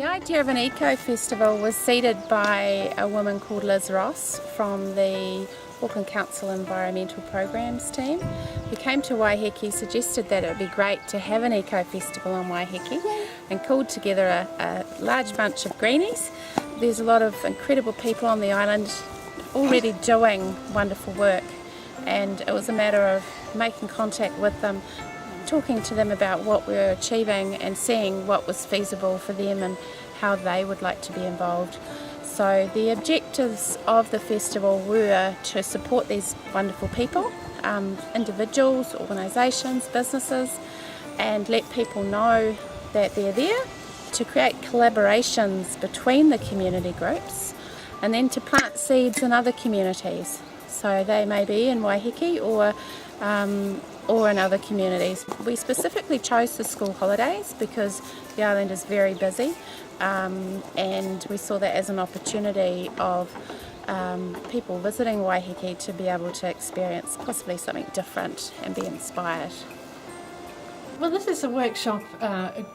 The idea of an eco-festival was seeded by a woman called Liz Ross from the Auckland Council Environmental Programs team, who came to Waiheke, suggested that it would be great to have an eco-festival on Waiheke, and called together a large bunch of greenies. There's a lot of incredible people on the island already doing wonderful work, and it was a matter of making contact with them, talking to them about what we were achieving and seeing what was feasible for them and how they would like to be involved. So the objectives of the festival were to support these wonderful people, individuals, organisations, businesses, and let people know that they're there, to create collaborations between the community groups, and then to plant seeds in other communities. So they may be in Waiheke or in other communities. We specifically chose the school holidays because the island is very busy, and we saw that as an opportunity of people visiting Waiheke to be able to experience possibly something different and be inspired. Well, this is a workshop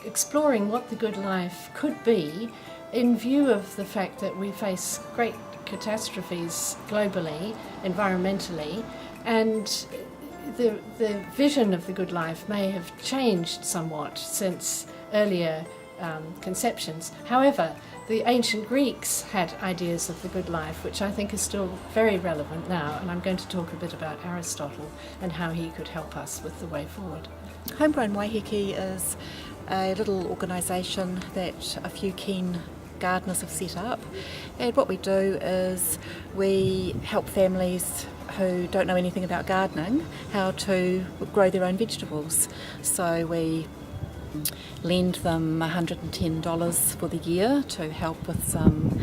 exploring what the good life could be in view of the fact that we face great catastrophes globally, environmentally, and the vision of the good life may have changed somewhat since earlier conceptions. However, the ancient Greeks had ideas of the good life, which I think is still very relevant now, and I'm going to talk a bit about Aristotle and how he could help us with the way forward. Homegrown Waiheke is a little organisation that a few keen gardeners have set up, and what we do is we help families who don't know anything about gardening how to grow their own vegetables. So we lend them $110 for the year to help with some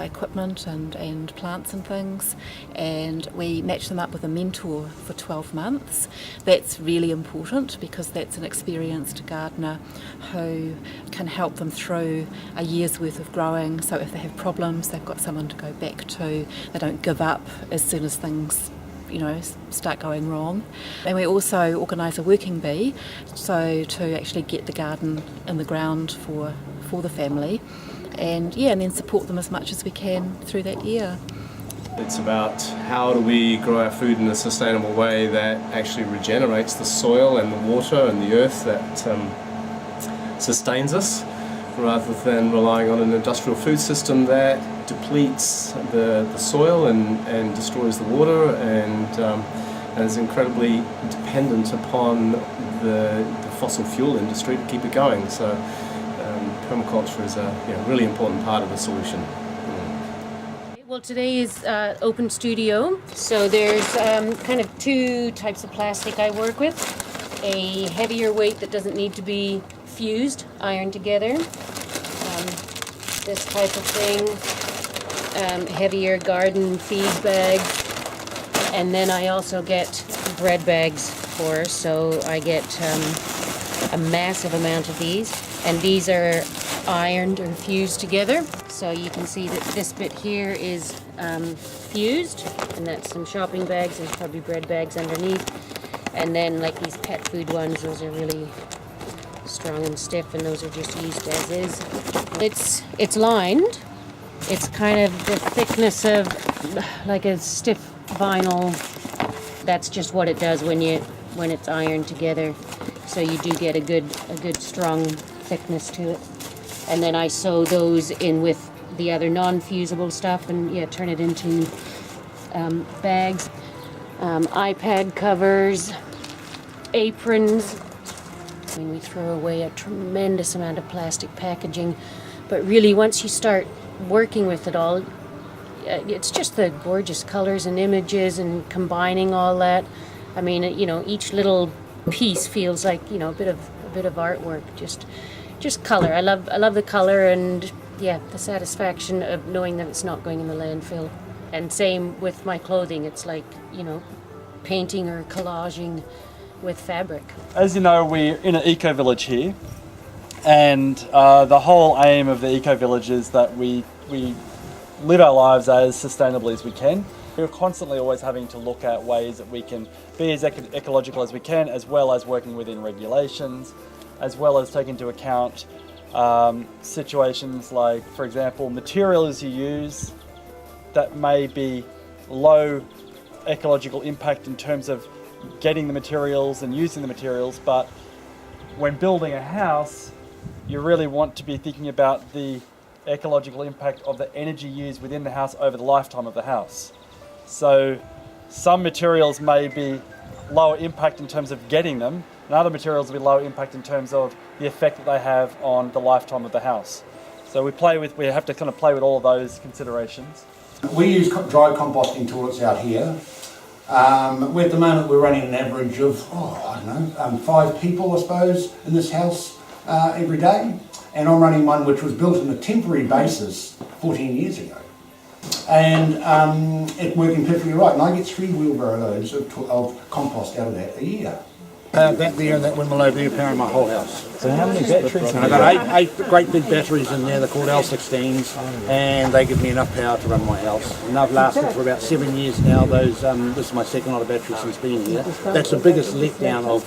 equipment and plants and things, and we match them up with a mentor for 12 months. That's really important because that's an experienced gardener who can help them through a year's worth of growing, so if they have problems they've got someone to go back to. They don't give up as soon as things start going wrong. And we also organise a working bee, so to actually get the garden in the ground for the family, and then support them as much as we can through that year. It's about how do we grow our food in a sustainable way that actually regenerates the soil and the water and the earth that sustains us, rather than relying on an industrial food system that depletes the soil and destroys the water and is incredibly dependent upon the fossil fuel industry to keep it going. So permaculture is a really important part of the solution. Well, today is open studio, so there's kind of two types of plastic I work with. A heavier weight that doesn't need to be fused, ironed together. This type of thing, heavier garden feed bags, and then I also get bread bags so I get a massive amount of these, and these are ironed or fused together. So you can see that this bit here is fused, and that's some shopping bags. There's probably bread bags underneath, and then like these pet food ones, those are really strong and stiff, and those are just used as is. It's lined. It's kind of the thickness of like a stiff vinyl. That's just what it does when it's ironed together. So you do get a good strong thickness to it. And then I sew those in with the other non-fusible stuff and turn it into bags, iPad covers, aprons. I mean, we throw away a tremendous amount of plastic packaging, but really once you start working with it all, it's just the gorgeous colors and images and combining all that. I mean, each little piece feels like a bit of artwork. Just color. I love the color and the satisfaction of knowing that it's not going in the landfill. And same with my clothing. It's like painting or collaging with fabric. As you know, we're in an eco-village here, and the whole aim of the eco-village is that we live our lives as sustainably as we can. We're constantly always having to look at ways that we can be as ecological as we can, as well as working within regulations, as well as take into account situations like, for example, materials you use that may be low ecological impact in terms of getting the materials and using the materials, but when building a house, you really want to be thinking about the ecological impact of the energy used within the house over the lifetime of the house. So some materials may be lower impact in terms of getting them, and other materials will be lower impact in terms of the effect that they have on the lifetime of the house. So we have to kind of play with all of those considerations. We use dry composting toilets out here. At the moment we're running an average of, 5 people I suppose in this house every day. And I'm running one which was built on a temporary basis 14 years ago. And it's working perfectly right. And I get 3 wheelbarrow loads of compost out of that a year. That there and that windmill over there powering my whole house. So how many batteries? And I've got eight great big batteries in there. They're called L16s, and they give me enough power to run my house. And they've lasted for about 7 years now. This is my second lot of batteries since being here. That's the biggest letdown of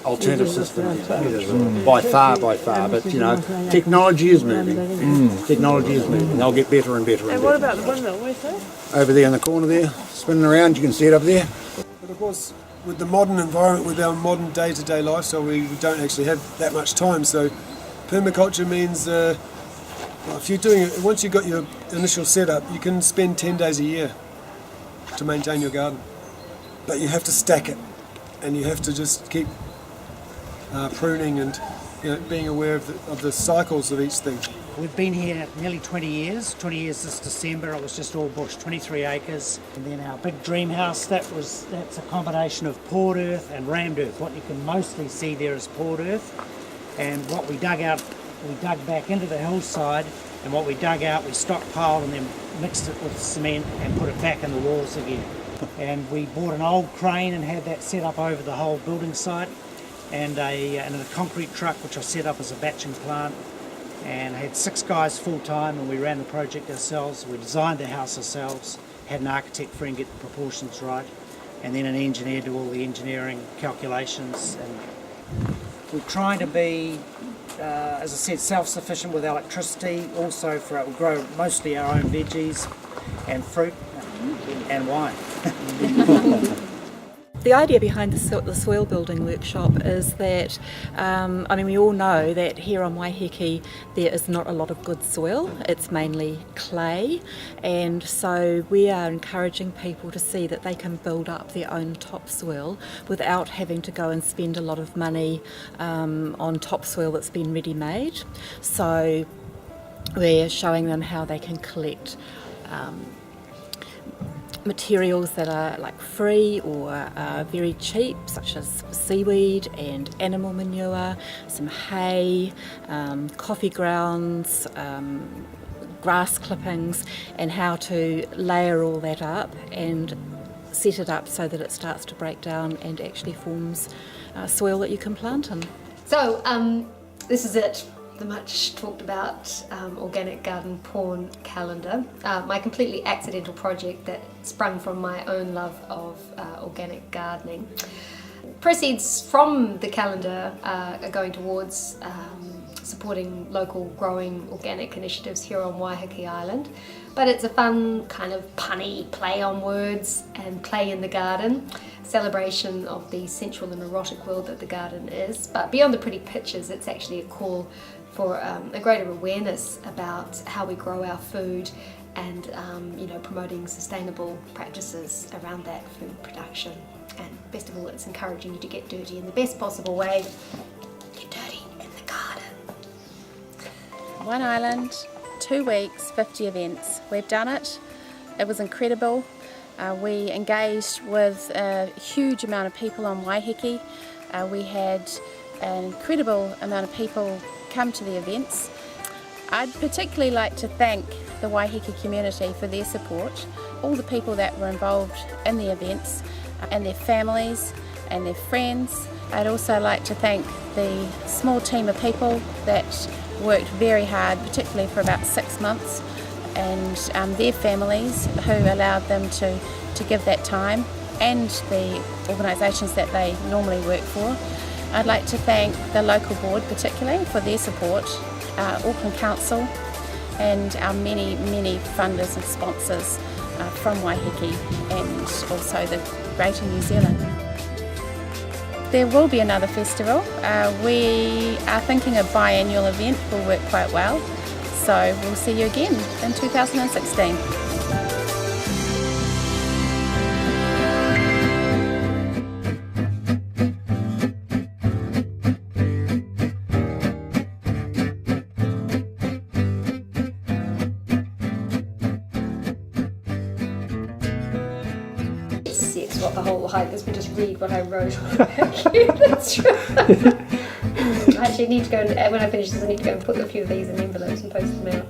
alternative systems by far. But technology is moving. Technology is moving. They'll get better and better. And what about the windmill? Where's that? Over there in the corner there, spinning around. You can see it up there. But of course, with the modern environment, with our modern day-to-day lifestyle, we don't actually have that much time. So permaculture means if you're doing it, once you've got your initial setup, you can spend 10 days a year to maintain your garden. But you have to stack it, and you have to just keep pruning and being aware of the cycles of each thing. We've been here nearly 20 years this December. It was just all bush, 23 acres. And then our big dream house, that's a combination of poured earth and rammed earth. What you can mostly see there is poured earth. And what we dug out, we dug back into the hillside, and what we dug out we stockpiled and then mixed it with cement and put it back in the walls again. And we bought an old crane and had that set up over the whole building site, and a concrete truck which I set up as a batching plant. And had 6 guys full-time, and we ran the project ourselves. We designed the house ourselves, had an architect friend get the proportions right, and then an engineer do all the engineering calculations. And we're trying to be, as I said, self-sufficient with electricity. Also, we grow mostly our own veggies and fruit and wine. The idea behind the soil building workshop is that, we all know that here on Waiheke there is not a lot of good soil, it's mainly clay, and so we are encouraging people to see that they can build up their own topsoil without having to go and spend a lot of money on topsoil that's been ready-made. So we're showing them how they can collect materials that are like free or very cheap, such as seaweed and animal manure, some hay, coffee grounds, grass clippings, and how to layer all that up and set it up so that it starts to break down and actually forms soil that you can plant in. So this is it. The much talked about organic garden porn calendar, my completely accidental project that sprung from my own love of organic gardening. Proceeds from the calendar are going towards supporting local growing organic initiatives here on Waiheke Island, but it's a fun kind of punny play on words and play in the garden, celebration of the sensual and erotic world that the garden is. But beyond the pretty pictures, it's actually a call for a greater awareness about how we grow our food and promoting sustainable practices around that food production. And best of all, it's encouraging you to get dirty in the best possible way. Get dirty in the garden. One island, 2 weeks, 50 events. We've done it. It was incredible. We engaged with a huge amount of people on Waiheke. We had an incredible amount of people come to the events. I'd particularly like to thank the Waiheke community for their support, all the people that were involved in the events and their families and their friends. I'd also like to thank the small team of people that worked very hard, particularly for about 6 months, and their families who allowed them to give that time, and the organisations that they normally work for. I'd like to thank the local board particularly for their support, Auckland Council and our many funders and sponsors from Waiheke and also the Greater New Zealand. There will be another festival. We are thinking a biannual event will work quite well, so we'll see you again in 2016. What the whole hike is, but just read what I wrote on the back. That's right. I actually need to go and, when I finish this, I need to go and put a few of these in envelopes and post them out.